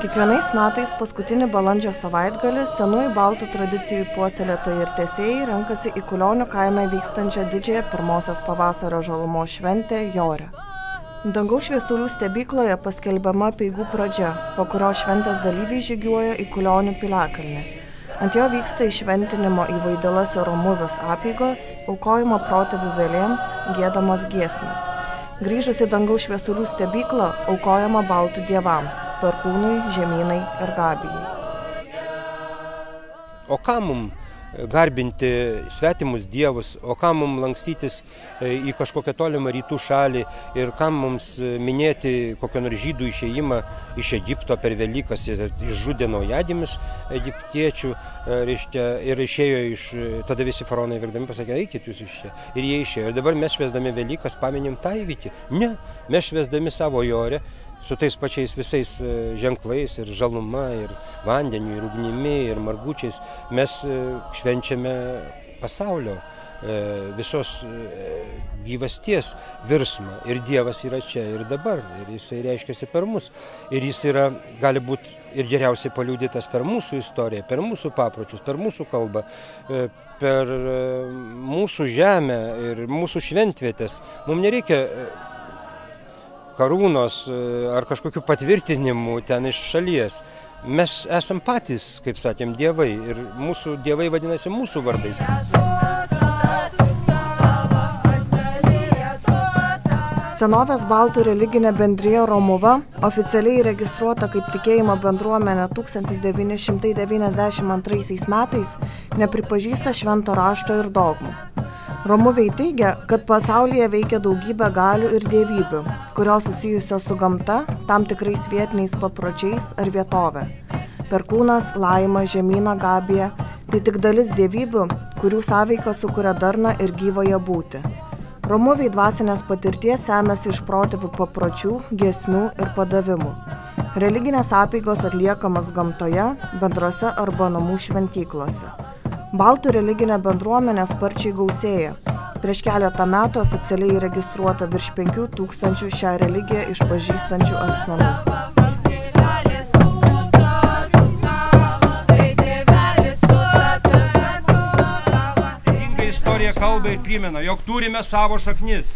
Kiekvienais metais paskutinį balandžio savaitgalį senųjų baltų tradicijų puoselėtojai ir tęsėjai renkasi į Kulionių kaime vykstančią didžiąją pirmosios pavasario žalumos šventę Jorę. Dangaus šviesulių stebykloje paskelbiama apeigų pradžia, po kurio šventės dalyviai žygiuoja į Kulionių piliakalnį. Ant jo vyksta išventinimo į Vaidilas ir Romuvius apeigos, aukojimo protėvių vėlėms, giedamos giesmės. Grįžus į dangaus šviesulių stebyklą, aukojama baltų dievams – Perkūnui, Žemynai ir Gabijai. O kam mums garbinti svetimus dievus, o kam mums lankstytis į kažkokią tolimą rytų šalį ir kam mums minėti kokią nors žydų išėjimą iš Egipto per Velykas, išžudė naujagimius egiptiečių, ir išėjo tada visi faraonai verkdami pasakė, eikit jūs iš čia. Ir jie išėjo. Ir dabar mes švęsdami Velykas paminim tą įvykį. Ne, mes švęsdami savo Jorę, su tais pačiais visais ženklais ir žaluma, ir vandeniu, ir ugnimi, ir margučiais, mes švenčiame pasaulio visos gyvasties virsmą. Ir Dievas yra čia ir dabar, ir jisai reiškiasi per mus. Ir jis yra, gali būti ir geriausiai paliudytas per mūsų istoriją, per mūsų papročius, per mūsų kalbą, per mūsų žemę ir mūsų šventvietės. Mums nereikia karūnos ar kažkokių patvirtinimų ten iš šalies. Mes esam patys, kaip sakėm, dievai ir mūsų dievai vadinasi mūsų vardais. Senovės baltų religinė bendrija Romuva, oficialiai registruota kaip tikėjimo bendruomenė 1992 metais, nepripažįsta švento rašto ir dogmų. Romuviai teigia, kad pasaulyje veikia daugybė galių ir dievybių, kurios susijusios su gamta, tam tikrais vietiniais papročiais ar vietovė. Perkūnas, Laima, Žemyna, Gabija – tai tik dalis dievybių, kurių sąveika sukuria darną ir gyvąją būtį. Romuviai dvasinės patirties semiasi iš protėvių papročių, giesmių ir padavimų. Religinės apeigos atliekamas gamtoje, bendrose arba namų šventyklose. Baltų religinė bendruomenė sparčiai gausėja. Prieš keletą metų oficialiai registruota virš 5000 šią religiją išpažįstančių asmenų. Istorija kalba ir primena, jog turime savo šaknis,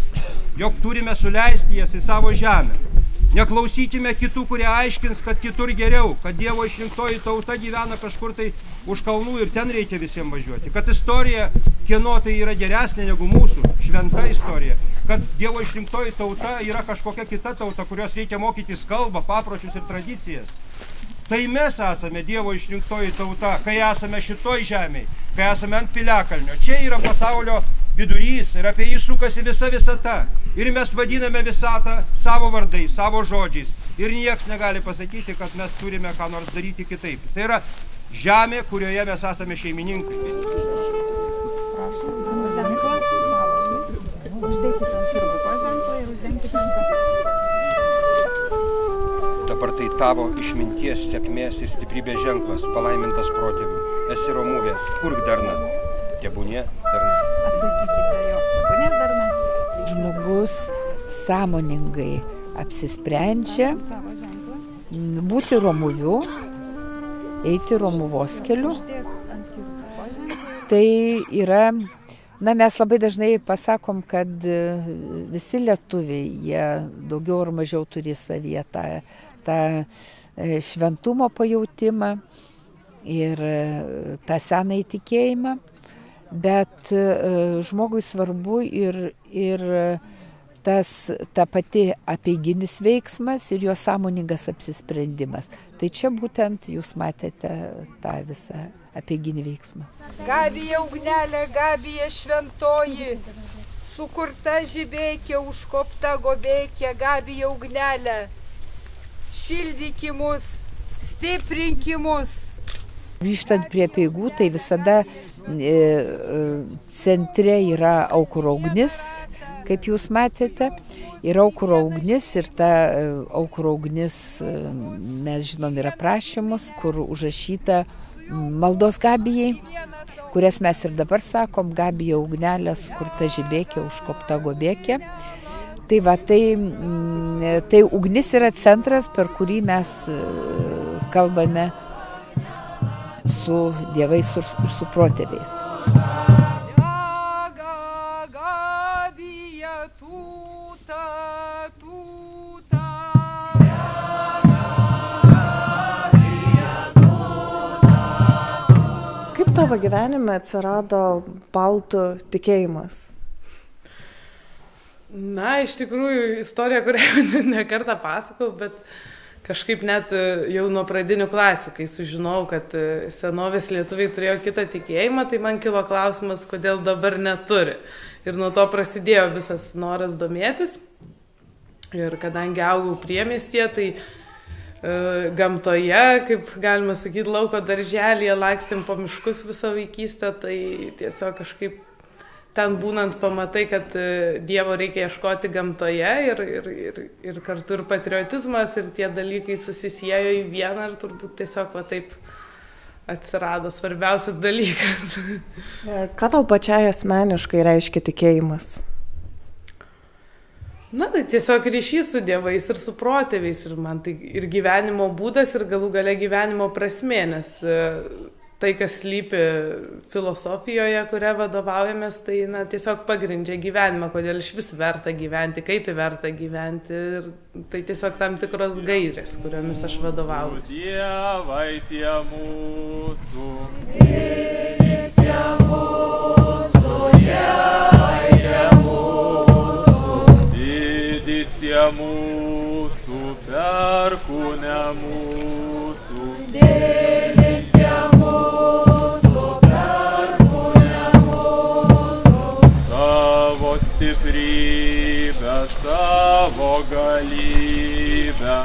jog turime suleisti jas į savo žemę. Neklausykime kitų, kurie aiškins, kad kitur geriau, kad Dievo išrinktoji tauta gyvena kažkur tai už kalnų ir ten reikia visiems važiuoti. Kad istorija kieno tai yra geresnė negu mūsų, šventa istorija. Kad Dievo išrinktoji tauta yra kažkokia kita tauta, kurios reikia mokytis kalbą, papročius ir tradicijas. Tai mes esame Dievo išrinktoji tauta, kai esame šitoj žemėje, kai esame ant piliakalnio. Čia yra pasaulio vidurys ir apie jį sukasi visa visata. Ir mes vadiname visatą savo vardais, savo žodžiais. Ir nieks negali pasakyti, kad mes turime ką nors daryti kitaip. Tai yra žemė, kurioje mes esame šeimininkai. Dabar tai tavo išminties, sėkmės ir stiprybės ženklas, palaimintas protėvių. Esi Romuvė, kurk darna, tebūnie darna. Atsakykite jo, tebūnie darna. Žmogus sąmoningai apsisprendžia būti Romuviu, eiti Romuvos keliu. Tai yra, mes labai dažnai pasakom, kad visi lietuviai, jie daugiau ar mažiau turi savyje tą šventumo pajautimą ir tą senąjį tikėjimą. Bet žmogui svarbu ir ta pati apeiginis veiksmas ir jo sąmoningas apsisprendimas. Tai čia būtent jūs matėte tą visą apeiginį veiksmą. Gabija ugnelė, Gabija šventoji, sukurta žibėkė, užkopta gobėkė, Gabija ugnelė, šildykimus, stiprinkimus. Grįžtant prie apeigų, tai visada centre yra aukuro ugnis, kaip jūs matėte. Yra aukuro ugnis ir ta aukuro ugnis, mes žinom, yra prašymus, kur užrašyta maldos Gabijai, kurias mes ir dabar sakom, Gabija ugnelė, sukurta žibėkė, užkopta gobėkė. Tai ugnis yra centras, per kurį mes kalbame su dievais ir su protėviais. Kaip tavo gyvenime atsirado baltų tikėjimas? Na, iš tikrųjų, istorija, kurią ne kartą pasakau, bet kažkaip net jau nuo pradinių klasių, kai sužinojau, kad senovės lietuviai turėjo kitą tikėjimą, tai man kilo klausimas, kodėl dabar neturi. Ir nuo to prasidėjo visas noras domėtis. Ir kadangi augau priemiestyje, tai gamtoje, kaip galima sakyti, lauko darželyje lakstėm po miškus visą vaikystę, tai tiesiog kažkaip ten būnant pamatai, kad Dievo reikia ieškoti gamtoje ir kartu ir patriotizmas ir tie dalykai susisiejo į vieną ir turbūt tiesiog va taip atsirado svarbiausias dalykas. Ką tau pačiai asmeniškai reiškia tikėjimas? Na, tai tiesiog ryšys su dievais ir su protėviais ir man tai ir gyvenimo būdas ir galų gale gyvenimo prasmė, nes tai, kas slypi filosofijoje, kurią vadovaujamės, tai tiesiog pagrindžia gyvenimą, kodėl iš vis verta gyventi, kaip verta gyventi ir tai tiesiog tam tikros gairės, kuriomis aš vadovaujuosi. Dievai tie mūsų, didis tie mūsų, perkūne mūsų, stiprybę, savo galybę,